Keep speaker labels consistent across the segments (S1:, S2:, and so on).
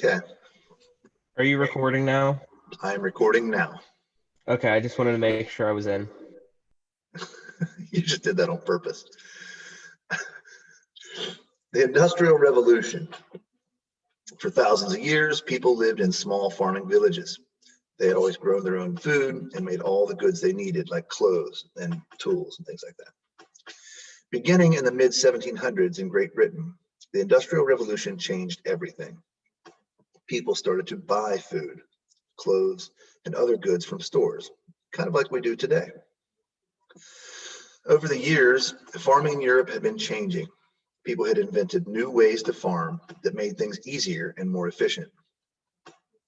S1: Okay,
S2: Are you recording now?
S1: I am recording now.
S2: Okay, I just wanted to make sure I was in.
S1: You just did that on purpose. The Industrial Revolution. For thousands of years, people lived in small farming villages. They had always grown their own food and made all the goods they needed, like clothes and tools and things like that. Beginning in the mid 1700s in Great Britain, the Industrial Revolution changed everything. People started to buy food, clothes, and other goods from stores, kind of like we do today. Over the years, farming in Europe had been changing. People had invented new ways to farm that made things easier and more efficient.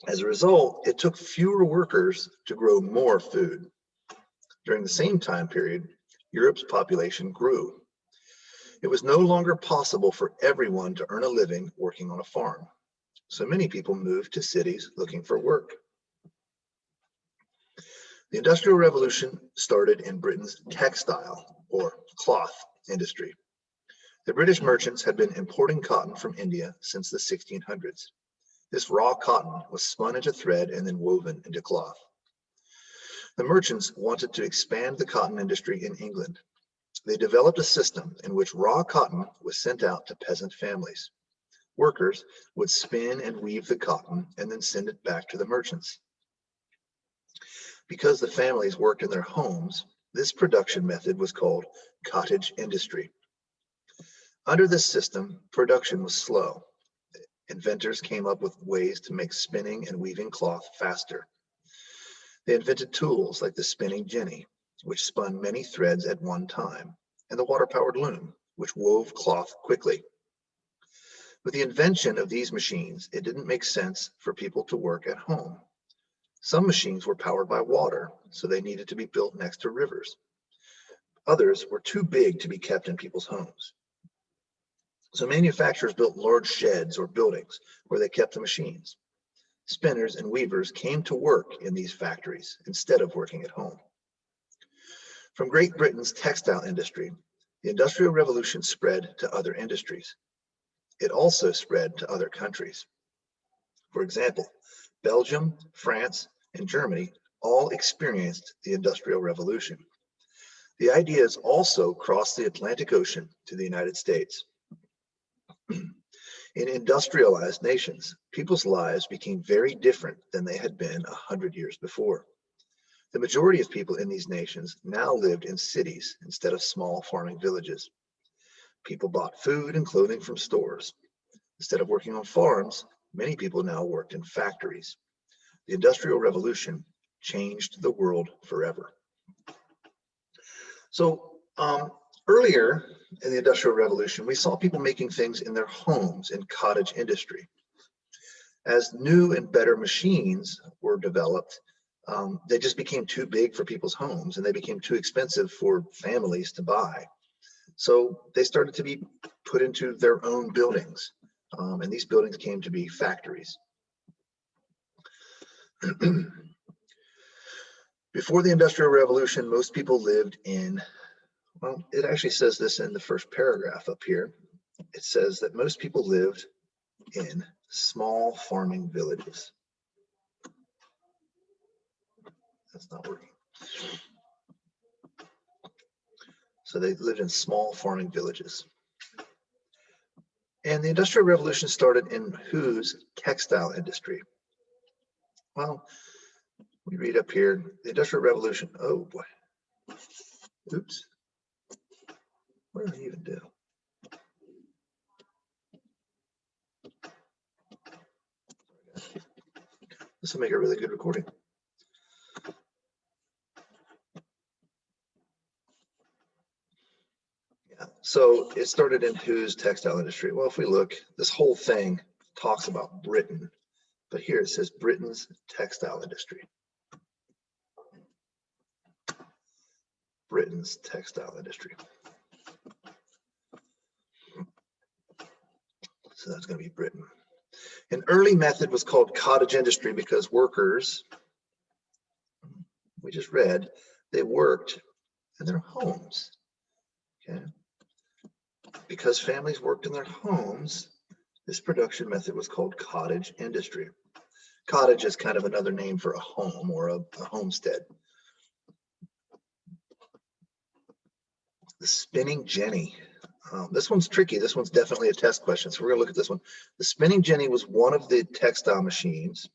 S1: As a result, it took fewer workers to grow more food. During the same time period, Europe's population grew. It was no longer possible for everyone to earn a living working on a farm, so many people moved to cities looking for work. The Industrial Revolution started in Britain's textile or cloth industry. The British merchants had been importing cotton from India since the 1600s. This raw cotton was spun into thread and then woven into cloth. The merchants wanted to expand the cotton industry in England. They developed a system in which raw cotton was sent out to peasant families. Workers would spin and weave the cotton and then send it back to the merchants. Because the families worked in their homes, this production method was called cottage industry. Under this system, production was slow. Inventors came up with ways to make spinning and weaving cloth faster. They invented tools like the spinning jenny, which spun many threads at one time, and the water-powered loom, which wove cloth quickly. With the invention of these machines, it didn't make sense for people to work at home. Some machines were powered by water, so they needed to be built next to rivers. Others were too big to be kept in people's homes. So manufacturers built large sheds or buildings where they kept the machines. Spinners and weavers came to work in these factories instead of working at home. From Great Britain's textile industry, the Industrial Revolution spread to other industries. It also spread to other countries. For example, Belgium, France, and Germany all experienced the Industrial Revolution. The ideas also crossed the Atlantic Ocean to the United States. In industrialized nations, people's lives became very different than they had been 100 years before. The majority of people in these nations now lived in cities instead of small farming villages. People bought food and clothing from stores. Instead of working on farms, many people now worked in factories. The Industrial Revolution changed the world forever. So earlier in the Industrial Revolution, we saw people making things in their homes in cottage industry. As new and better machines were developed, they just became too big for people's homes and they became too expensive for families to buy. So they started to be put into their own buildings, and these buildings came to be factories. Before the Industrial Revolution, most people lived in, well, it actually says this in the first paragraph up here. It says that most people lived in small farming villages. That's not working. So they lived in small farming villages. And the Industrial Revolution started in whose textile industry? Well, we read up here, the Industrial Revolution, oh boy, oops, what did I even do? This will make a really good recording. Yeah, so it started in whose textile industry? Well, if we look, this whole thing talks about Britain, but here it says Britain's textile industry. Britain's textile industry. So that's going to be Britain. An early method was called cottage industry because workers, we just read, they worked in their homes. Okay. Because families worked in their homes, This production method was called cottage industry. Cottage is kind of another name for a home or a homestead. The spinning jenny. This one's tricky. This one's definitely a test question. So we're going to look at this one. The spinning jenny was one of the textile machines.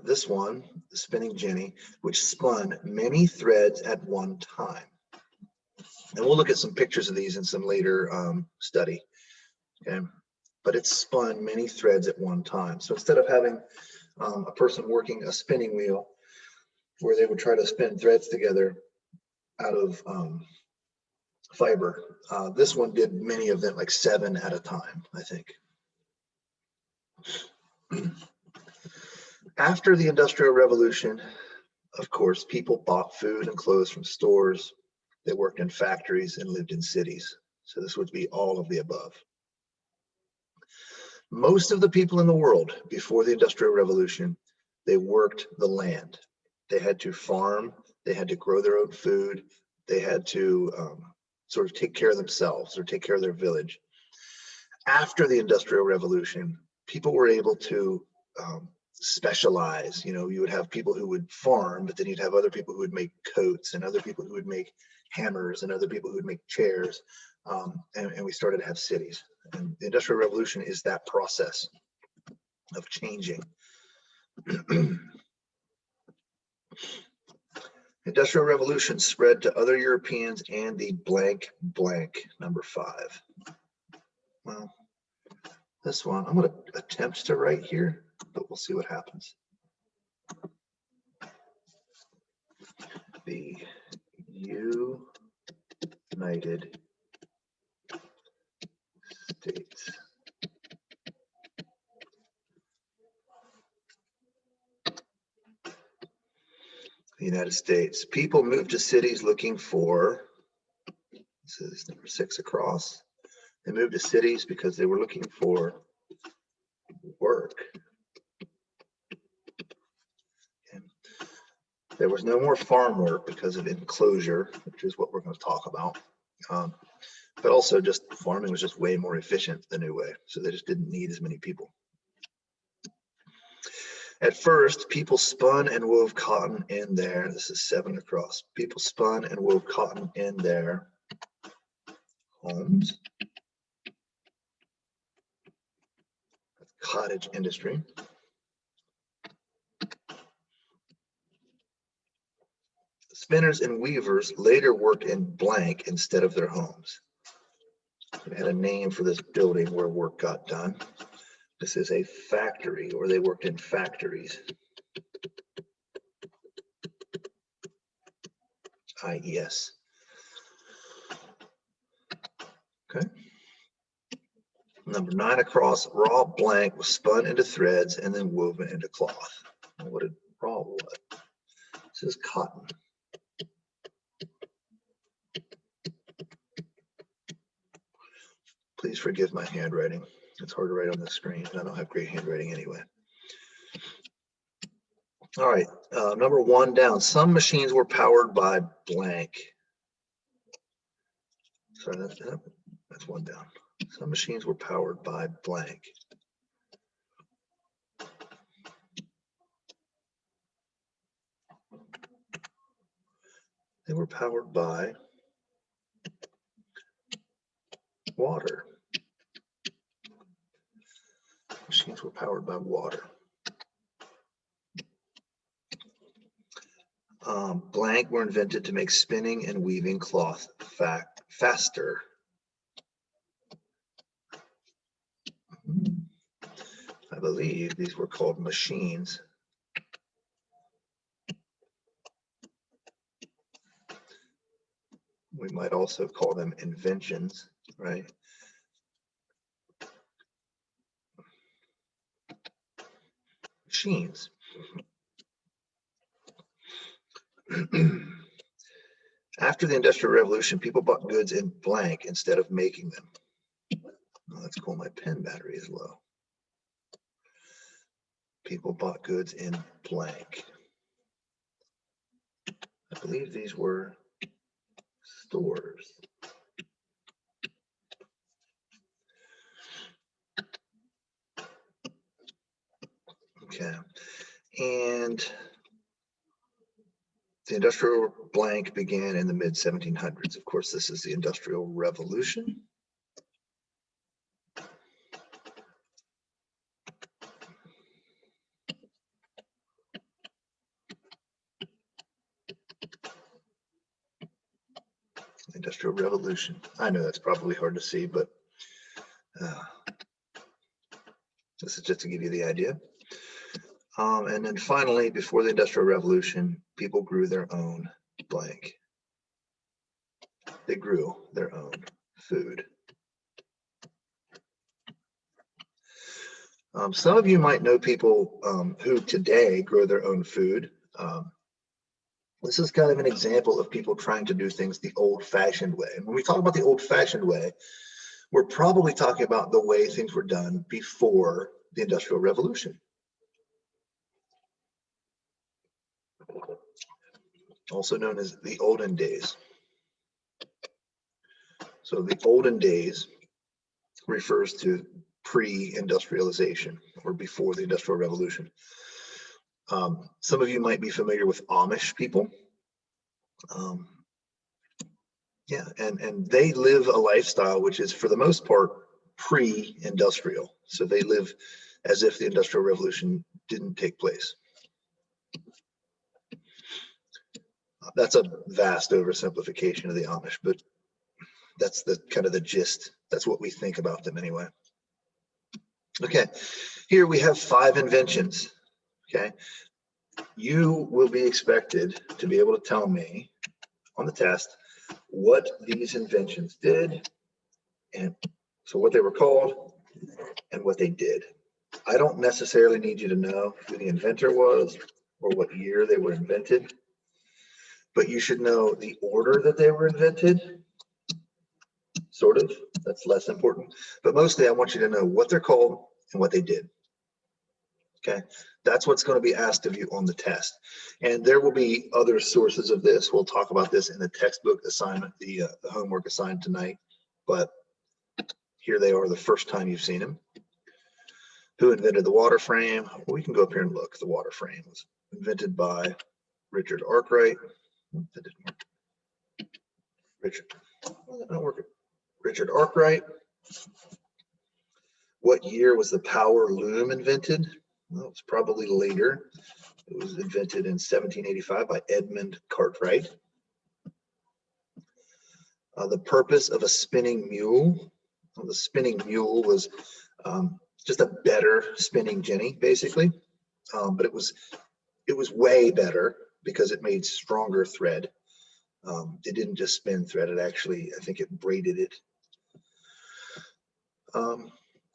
S1: This one, the spinning jenny, which spun many threads at one time. And we'll look at some pictures of these in some later study. Okay, but it spun many threads at one time. So instead of having a person working a spinning wheel where they would try to spin threads together out of fiber, this one did many of them, like 7 at a time, I think. After the Industrial Revolution, of course, people bought food and clothes from stores. They worked in factories and lived in cities. So this would be all of the above. Most of the people in the world before the Industrial Revolution, they worked the land. They had to farm, they had to grow their own food, they had to sort of take care of themselves or take care of their village. After the Industrial Revolution, people were able to specialize. You know, you would have people who would farm, but then you'd have other people who would make coats and other people who would make hammers and other people who would make chairs. And we started to have cities. And the Industrial Revolution is that process of changing. Industrial Revolution spread to other Europeans and the blank blank, number 5. Well, this one, I'm going to attempt to write here, but we'll see what happens. The United States. The United States. People moved to cities looking for, this is number 6 across. They moved to cities because they were looking for work. And there was no more farm work because of enclosure, which is what we're going to talk about. But also just farming was just way more efficient the new way. So they just didn't need as many people. At first, people spun and wove cotton in there. This is 7 across. People spun and wove cotton in their homes. Cottage industry. Spinners and weavers later worked in blank instead of their homes. They had a name for this building where work got done. This is a factory, or they worked in factories. IES. Okay. Number 9 across, raw blank was spun into threads and then woven into cloth. What did raw what? This is cotton. Please forgive my handwriting. It's hard to write on the screen, and I don't have great handwriting anyway. All right, number 1 down. Some machines were powered by blank. Sorry, that's 1 down. Some machines were powered by blank. They were powered by water. Machines were powered by water. Blank were invented to make spinning and weaving cloth faster. I believe these were called machines. We might also call them inventions, right? Machines. After the Industrial Revolution, people bought goods in blank instead of making them. Oh, that's cool. My pen battery is low. People bought goods in blank. I believe these were stores. Okay. And the industrial blank began in the mid 1700s. Of course, this is the Industrial Revolution. Industrial Revolution. I know that's probably hard to see, but this is just to give you the idea. And then finally, before the Industrial Revolution, people grew their own blank. They grew their own food. Some of you might know people who today grow their own food. This is kind of an example of people trying to do things the old-fashioned way. And when we talk about the old-fashioned way, we're probably talking about the way things were done before the Industrial Revolution. Also known as the olden days. So the olden days refers to pre-industrialization or before the Industrial Revolution. Some of you might be familiar with Amish people. Yeah, and they live a lifestyle which is for the most part pre-industrial. So they live as if the Industrial Revolution didn't take place. That's a vast oversimplification of the Amish, but that's the kind of the gist. That's what we think about them anyway. Okay, here we have 5 inventions. Okay, you will be expected to be able to tell me on the test what these inventions did, and so what they were called and what they did. I don't necessarily need you to know who the inventor was or what year they were invented, but you should know the order that they were invented, sort of. That's less important. But mostly I want you to know what they're called and what they did. Okay, that's what's going to be asked of you on the test. And there will be other sources of this. We'll talk about this in the textbook assignment, the homework assigned tonight. But here they are the first time you've seen them. Who invented the water frame? Well, we can go up here and look. The water frame was invented by Richard Arkwright. That didn't work. That don't work. Richard Arkwright. What year was the power loom invented? Well, it's probably later. It was invented in 1785 by Edmund Cartwright. The purpose of a spinning mule. Well, the spinning mule was just a better spinning jenny, basically. But it was way better because it made stronger thread. It didn't just spin thread, it actually, I think it braided it.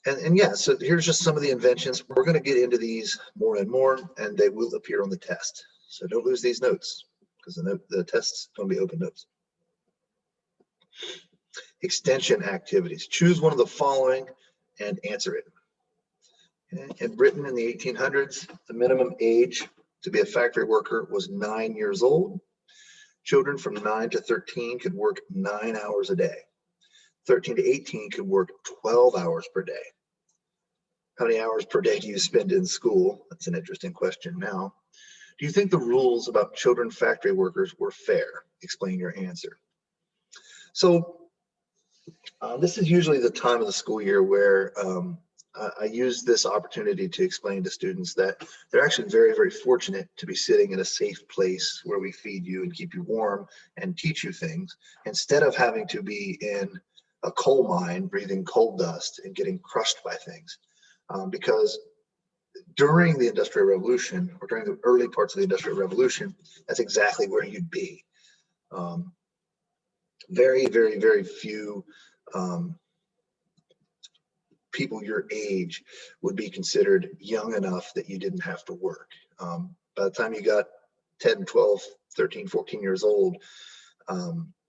S1: And yeah, so here's just some of the inventions. We're going to get into these more and more, and they will appear on the test. So don't lose these notes, because the test's going to be open notes. Extension activities. Choose one of the following and answer it. Okay. In Britain in the 1800s, the minimum age to be a factory worker was 9 years old. Children from 9 to 13 could work 9 hours a day. 13 to 18 could work 12 hours per day. How many hours per day do you spend in school? That's an interesting question now. Do you think the rules about children factory workers were fair? Explain your answer. So this is usually the time of the school year where I use this opportunity to explain to students that they're actually very, very fortunate to be sitting in a safe place where we feed you and keep you warm and teach you things, instead of having to be in a coal mine breathing coal dust and getting crushed by things. Because during the Industrial Revolution, or during the early parts of the Industrial Revolution, that's exactly where you'd be. Very, very, very few people your age would be considered young enough that you didn't have to work. By the time you got 10, 12, 13, 14 years old,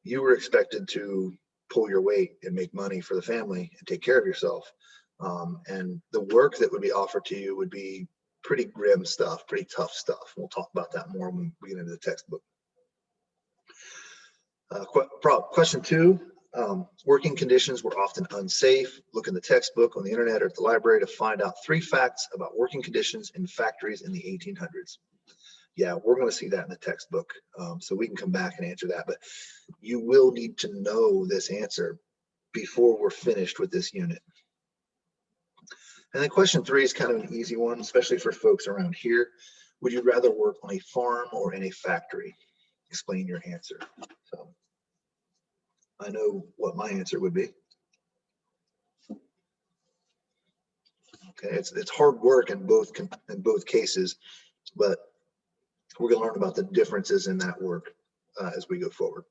S1: you were expected to pull your weight and make money for the family and take care of yourself. And the work that would be offered to you would be pretty grim stuff, pretty tough stuff. We'll talk about that more when we get into the textbook. Question 2, Working conditions were often unsafe. Look in the textbook, on the internet, or at the library to find out 3 facts about working conditions in factories in the 1800s. Yeah, we're going to see that in the textbook, so we can come back and answer that. But you will need to know this answer before we're finished with this unit. And then question 3 is kind of an easy one, especially for folks around here. Would you rather work on a farm or in a factory? Explain your answer. So I know what my answer would be. Okay, it's hard work in both cases, but we're going to learn about the differences in that work as we go forward.